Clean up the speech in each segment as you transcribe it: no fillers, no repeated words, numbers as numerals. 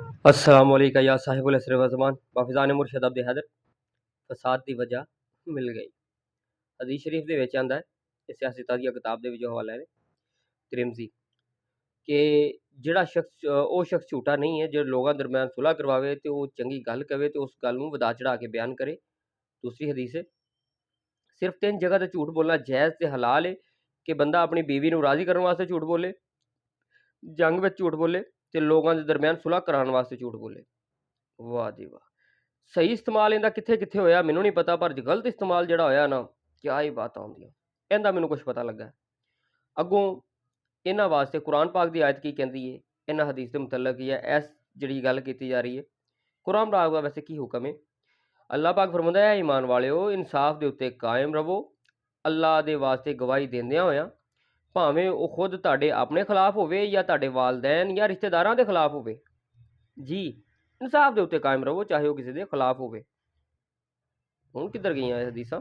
अस्सलाम वालेकुम या साहिबुल असर व ज़मान वाफिज़ान मुरशद अब्द हैदर फसाद दी वजह मिल गई। हदीस शरीफ ਦੇ ਵਿੱਚ ਆਂਦਾ ਹੈ ਇਹ ਸਿਆਸਤਾਂ ਦੀ ਕਿਤਾਬ ਦੇ ਵਿੱਚ ਹਵਾਲਾ ਹੈ ਤਿਰਮਜ਼ੀ ਕਿ ਜਿਹੜਾ ਸ਼ਖਸ ਉਹ ਸ਼ਖਸ ਝੂਠਾ ਨਹੀਂ ਹੈ ਜੋ ਲੋਕਾਂ ਦਰਮਿਆਨ ਸੁਲ੍ਹਾ ਕਰਵਾਵੇ ਤੇ ਉਹ ਚੰਗੀ ਗੱਲ ਕਵੇ ਤੇ ਉਸ ਗੱਲ ਨੂੰ ਵਧਾ ਚੜਾ ਕੇ ਬਿਆਨ ਕਰੇ। दूसरी हदीस है सिर्फ 3 जगह ਤੇ ਝੂਠ ਬੋਲਣਾ ਜਾਇਜ਼ ਤੇ ਹਲਾਲ ਹੈ ਕਿ ਬੰਦਾ ਆਪਣੀ ਬੀਵੀ ਨੂੰ ਰਾਜ਼ੀ ਕਰਨ ਵਾਸਤੇ ਝੂਠ ਬੋਲੇ, ਜੰਗ ਵਿੱਚ ਝੂਠ ਬੋਲੇ ਤੇ ਲੋਕਾਂ ਦੇ ਦਰਮਿਆਨ ਸੁਲ੍ਹਾ ਕਰਾਉਣ ਵਾਸਤੇ ਝੂਠ ਬੋਲੇ। वाह जी वाह। सही इस्तेमाल इहदा कित्थे कित्थे होया मैनूं नहीं पता, पर गलत इस्तेमाल जिहड़ा होया ना क्या ही बातां होंदियां, इहदा मैनूं कुछ पता लग्गा। अग्गों इन्हां वास्ते कुरान पाक दी आयत की कहंदी है, इन्हां हदीस दे मुतल्लक या इस जिहड़ी गल कीती जा रही है कुरान पाक दा वैसे की हुक्म है। अल्लाह पाक फरमांदा है ईमान वालिओ इंसाफ दे उत्ते कायम रवो, अल्लाह दे वास्ते गवाही देंदियां होया भावें वो खुद तुहाडे अपने खिलाफ होवे या तुहाडे वालदैन या रिश्तेदारां दे खिलाफ होवे जी, इंसाफ के उत्ते कायम रहो चाहे वह किसी के खिलाफ होवे। हुण किधर गई ये हदीसां?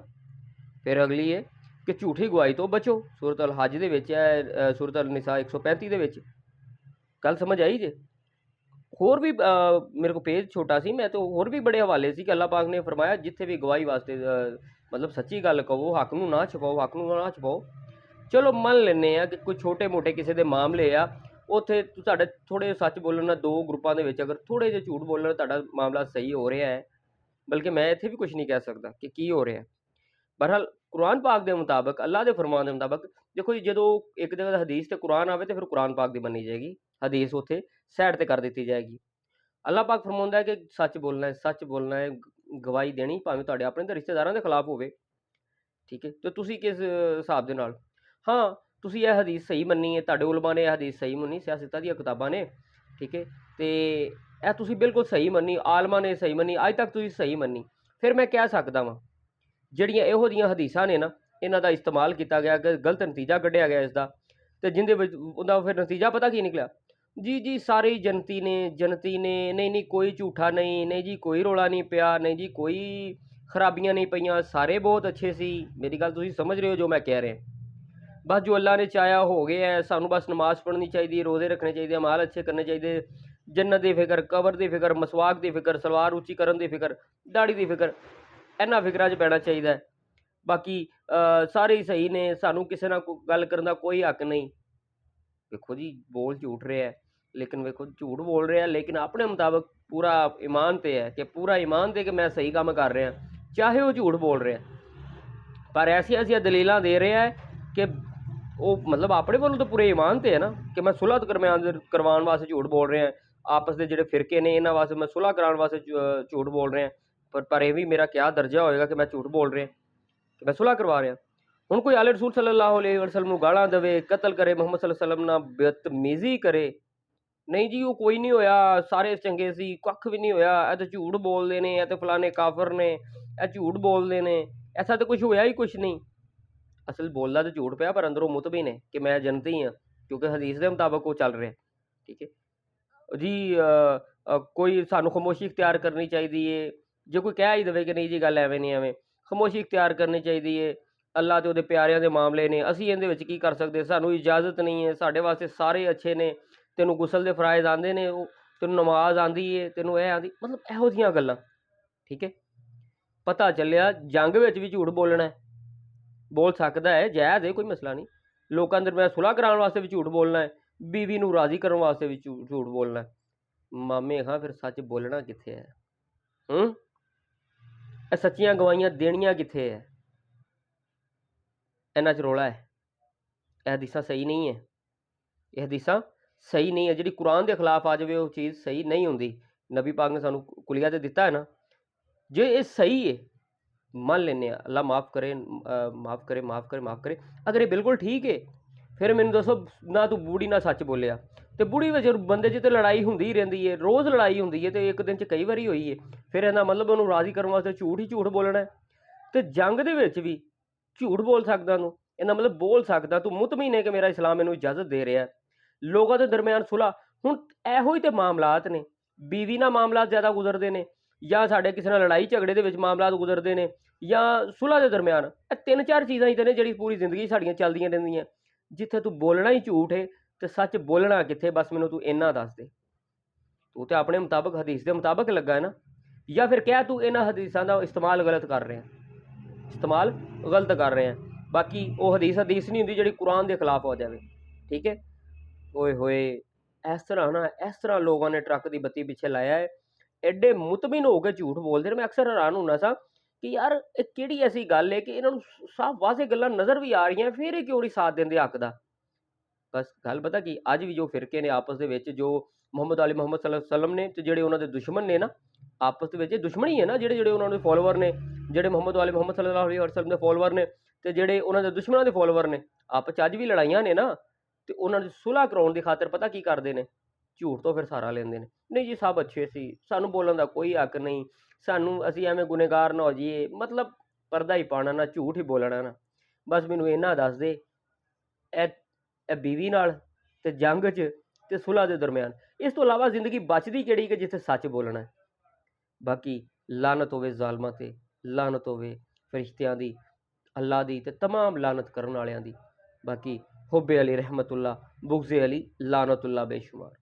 फिर अगली है कि झूठी गवाही तो बचो, सूरत अल हज दे विच है, सूरत अल निसा 135 दे विच। गल समझ आई जे? होर भी मेरे को पेज छोटा सी, मैं तो होर भी बड़े हवाले सी कि अल्लाह पाक ने फरमाया जिथे भी गवाही वास्ते मतलब सच्ची गल कहो, हक नूं ना छपाओ, हक नूं ना छपाओ। चलो मन लैने आ कि कोई छोटे मोटे किसी के मामले आ उत्थे तुहाडे थोड़े सच बोलण नाल दो ग्रुपां दे विच अगर थोड़े जिहे झूठ बोलण तुहाडा मामला सही हो रहा है, बल्कि मैं इत्थे भी कुछ नहीं कह सकदा कि की हो रहा है। बहरहाल कुरान पाक के मुताबिक अल्लाह के फरमान के मुताबिक देखो जी, जो एक जगह हदीस ते कुरान आवे तो फिर कुरान पाक की मनी जाएगी, हदीस उत्थे साइड ते कर दी जाएगी। अल्लाह पाक फरमाउंदा है कि सच बोलना है, सच बोलना है, गवाही देनी भावें तुहाडे अपने ते रिश्तेदारां दे खिलाफ होवे। ठीक है, तो तुसीं किस हिसाब दे नाल? हाँ, तुसीं यह हदीस सही मन्नी है, तुहाडे उलमा ने यह हदीस सही मन्नी, सियासतां दी किताबां ने, ठीक है, ते यह तुसीं बिल्कुल सही मन्नी, आलमां ने सही मन्नी, अज तक तुसीं सही मन्नी। फिर मैं कह सकदा वां ਜਿਹੜੀਆਂ ਇਹੋ ਜਿਹੀਆਂ ਹਦੀਸਾਂ ਨੇ ਨਾ ਇਹਨਾਂ ਦਾ ਇਸਤੇਮਾਲ ਕੀਤਾ ਗਿਆ ਕਿ ਗਲਤ ਨਤੀਜਾ ਕੱਢਿਆ ਗਿਆ ਇਸ ਦਾ, ਤੇ ਜਿੰਦੇ ਵਿੱਚ ਉਹਦਾ ਫਿਰ ਨਤੀਜਾ ਪਤਾ ਕੀ ਨਿਕਲਿਆ ਜੀ, ਜੀ ਸਾਰੇ ਜਨਤੀ ਨੇ ਨਹੀਂ ਨਹੀਂ ਕੋਈ ਝੂਠਾ ਨਹੀਂ, ਨਹੀਂ ਜੀ ਕੋਈ ਰੌਲਾ ਨਹੀਂ ਪਿਆ, ਨਹੀਂ ਜੀ ਕੋਈ ਖਰਾਬੀਆਂ नहीं ਪਈਆਂ, ਸਾਰੇ बहुत अच्छे सी। मेरी गल तुसीं समझ रहे हो जो मैं कह रहा। बस जो अल्लाह ने चाया हो गया है, सानू बस नमाज पढ़नी चाहिए, रोज़े रखने चाहिए, अमाल अच्छे करने चाहिए, जन्नत की फिक्र, कबर की फिक्र, मसवाक की फिक्र, सलवार उच्ची करन की फिक्र, दाढ़ी की फिक्र, इन्हां फिक्रां 'च पैना चाहिए। बाकी सारे ही सही ने, सानू किसी नाल गल करन दा कोई हक नहीं। देखो जी बोल झूठ रहा है, लेकिन वेखो झूठ बोल रहा है लेकिन अपने मुताबिक पूरा ईमान ते है कि पूरा ईमान ते कि मैं सही काम कर रहा, चाहे वो झूठ बोल रहा है पर ऐसिया ऐसिया दलीलां दे रहा है कि वो मतलब अपने वालों तो पूरे ईमान ते है ना कि मैं सुलह करवाने वास्ते झूठ बोल रहा, आपस के जोड़े फिरके ने इन्होंने वास्ते मैं सुलह कराने वास्ते झूठ बोल रहा, पर यह भी मेरा क्या दर्जा होएगा कि मैं झूठ बोल रहा कि मैं सुलह करवा रहा। हुण कोई आले रसूल सल्लल्लाहु अलैहि वसल्लम नूं गालां देवे, कतल करे, मुहम्मद सल्लल्लाहु अलैहि वसल्लम नाल बदतमीजी करे, नहीं जी वो कोई नहीं होया, सारे चंगे सी, कख भी नहीं होया, ये तो झूठ बोलते हैं, ये तो फलाने काफर ने, ये झूठ बोलते हैं, ऐसा तो कुछ होया ही कुछ नहीं। असल बोलता तो झूठ पिया पर अंदरों मुतमिन है कि मैं जनती हाँ, क्योंकि हदीस के मुताबिक वो चल रहा है। ठीक है जी, कोई सानू खामोशी इख्तियार करनी चाहिए, जो कोई कह ही दे कि नहीं जी गल एवें नहीं एवें, खामोशी इख्तियार करनी चाहिए। अल्लाह तो प्यारिਆਂ ਦੇ मामले ने, असीं इहदे विच की कर सकते, सानू इजाजत नहीं है, साडे वास्ते सारे अच्छे ने, तेनों गुसल के फराइज आते हैं, तेनों नमाज आती है, तेनों यह आती, मतलब इहो जिहियां गल्लां। ठीक है, पता चलिया जंग विच भी झूठ बोलना है, बोल सकता है, जायज़ है, कोई मसला नहीं। लोगों दरम्यान सुलह कराने वास्ते भी झूठ बोलना है, बीवी नूं राज़ी करने वास्ते भी झूठ बोलना है। मामे खां फिर सच बोलना कित्थे है? सच्चियां गवाहियां देनियां कित्थे है? इन्हां च रौला है। यह हदीसां सही नहीं है, यह हदीसां सही नहीं है। जिहड़ी कुरान के खिलाफ आ जाए वो चीज़ सही नहीं होंदी। नबी पाक ने सानू कुलिया तो दिता है ना, जे ये सही है मान लेने, अल्लाह माफ़ करे, माफ़ करे, माफ़ करे, माफ़ करे। अगर ये बिल्कुल ठीक है फिर मैनू दसो ना तू बूढ़ी ना सच बोलिया, तो बूढ़ी में बंदे च तो लड़ाई होंदी ही रहिंदी है, रोज़ लड़ाई होंदी है, तो एक दिन च कई बारी हुई है, फिर इहदा मतलब उन्होंने राज़ी करने वास्ते झूठ ही झूठ बोलना है। तो जंग दे विच भी झूठ बोल सकदा तू, इहदा मतलब बोल सकदा तू मुतमिन है कि मेरा इस्लाम मैनू इजाजत दे रहा है। लोगों के दरम्यान सुलह, हुण इहो ही तो मामलात ने, बीवी नाल मामलात ज़्यादा गुजरते हैं या साडे किसी नाल लड़ाई झगड़े दे विच मामलात गुजरते हैं या सुलह के दरम्यान, ये 3-4 चीज़ां ही तो ने जिहड़ी पूरी जिंदगी साडियां चलदियां रहिंदियां। जिथे तू बोलना ही झूठ है तो सच बोलना कित्थे, बस मैनू तू इन्ना दस दे। ਤੂੰ ਤੇ ਆਪਣੇ ਮੁਤਾਬਕ ਹਦੀਸ ਦੇ ਮੁਤਾਬਕ ਲੱਗਾ ਹੈ ਨਾ, ਜਾਂ ਫਿਰ ਕਹਿ ਤੂੰ ਇਹਨਾਂ ਹਦੀਸਾਂ ਦਾ ਇਸਤੇਮਾਲ ਗਲਤ ਕਰ ਰਿਹਾ, ਇਸਤੇਮਾਲ ਗਲਤ ਕਰ ਰਹੇ ਆ। ਬਾਕੀ ਉਹ ਹਦੀਸ ਨਹੀਂ ਹੁੰਦੀ ਜਿਹੜੀ ਕੁਰਾਨ ਦੇ ਖਿਲਾਫ ਹੋ ਜਾਵੇ, ਠੀਕ ਹੈ। ਓਏ ਹੋਏ, ਇਸ ਤਰ੍ਹਾਂ ਲੋਕਾਂ ਨੇ ਟਰੱਕ ਦੀ ਬੱਤੀ ਪਿੱਛੇ ਲਾਇਆ ਹੈ, ਐਡੇ ਮੁਤਮਿਨ ਹੋ ਕੇ ਝੂਠ ਬੋਲਦੇ ਨੇ। ਮੈਂ ਅਕਸਰ ਹੈਰਾਨ ਹੁੰਦਾ ਸਾਂ ਕਿ ਯਾਰ ਇਹ ਕਿਹੜੀ ਐਸੀ ਗੱਲ ਹੈ ਕਿ ਇਹਨਾਂ ਨੂੰ ਸਾਫ਼ ਵਾਜ਼ੇ ਗੱਲਾਂ ਨਜ਼ਰ ਵੀ ਆ ਰਹੀਆਂ, ਫਿਰ ਇਹ ਕਿਉਂ ਨਹੀਂ ਸਾਥ ਦਿੰਦੇ ਹੱਕ ਦਾ। ਬਸ ਗੱਲ ਪਤਾ ਕੀ, ਅੱਜ ਵੀ ਜੋ ਫਿਰਕੇ ਨੇ ਆਪਸ ਦੇ ਵਿੱਚ, ਜੋ ਮੁਹੰਮਦ ਅਲੀ ਮੁਹੰਮਦ ਸੱਲੱਲਾਹੁ ਅਲੈहि ਵਸੱਲਮ ਨੇ ਤੇ ਜਿਹੜੇ ਉਹਨਾਂ ਦੇ ਦੁਸ਼ਮਣ ਨੇ ਨਾ, ਆਪਸ ਦੇ ਵਿੱਚ ਇਹ ਦੁਸ਼ਮਣੀ ਹੈ ਨਾ, ਜਿਹੜੇ ਉਹਨਾਂ ਦੇ ਫੋਲੋਵਰ ਨੇ, ਜਿਹੜੇ ਮੁਹੰਮਦ ਅਲੀ ਮੁਹੰਮਦ ਸੱਲੱਲਾਹੁ ਅਲੈहि ਵਸੱਲਮ ਦੇ ਫੋਲੋਵਰ ਨੇ ਤੇ ਜਿਹੜੇ ਉਹਨਾਂ ਦੇ ਦੁਸ਼ਮਣਾਂ ਦੇ ਫੋਲੋਵਰ ਨੇ, ਆਪਸ 'ਚ ਅੱਜ ਵੀ ਲੜਾਈਆਂ ਨੇ ਨਾ। ਤੇ ਉਹਨਾਂ ਦੀ ਸੁਲ੍ਹਾ ਕਰਾਉਣ ਦੀ ਖਾਤਰ ਪਤਾ ਕੀ ਕਰਦੇ ਨੇ, ਝੂਠ ਤੋਂ ਫਿਰ ਸਹਾਰਾ ਲੈਂਦੇ ਨੇ। ਨਹੀਂ ਜੀ ਸਭ ਅੱਛੇ ਸੀ, ਸਾਨੂੰ ਬੋਲਣ ਦਾ ਕੋਈ ਹੱਕ ਨਹੀਂ, ਸਾਨੂੰ ਅਸੀਂ ਐਵੇਂ ਗੁਨੇਗਾਰ ਨਾ ਹੋ ਜਾਈਏ, ਮਤਲਬ ਪਰਦਾ ਹੀ ਪਾਉਣਾ ਨਾ, ਝੂਠ ਹੀ ਬੋਲਣਾ ਨਾ। ਬਸ ਮੈਨੂੰ ਇੰਨਾ ਦੱਸ ਦੇ, ਇਹ ਬੀਵੀ ਨਾਲ ਤੇ ਜੰਗ 'ਚ ਤੇ ਸੁਲ੍ਹਾ ਦੇ ਦਰਮਿਆਨ, ਇਸ ਤੋਂ ਇਲਾਵਾ ਜ਼ਿੰਦਗੀ ਬਚਦੀ ਕਿਹੜੀ ਕਿ ਜਿੱਥੇ ਸੱਚ ਬੋਲਣਾ ਹੈ। ਬਾਕੀ ਲਾਨਤ ਹੋਵੇ ਜ਼ਾਲਮਾਂ ਤੇ, ਲਾਨਤ ਹੋਵੇ ਫਰਿਸ਼ਤਿਆਂ ਦੀ, ਅੱਲਾ ਦੀ, ਤੇ ਤਮਾਮ ਲਾਨਤ ਕਰਨ ਵਾਲਿਆਂ ਦੀ। ਬਾਕੀ ਹੁੱਬੇ ਅਲੀ ਰਹਿਮਤੁल्लाह, बुग़्ज़े अली लानतुल्लाह बेशुमार।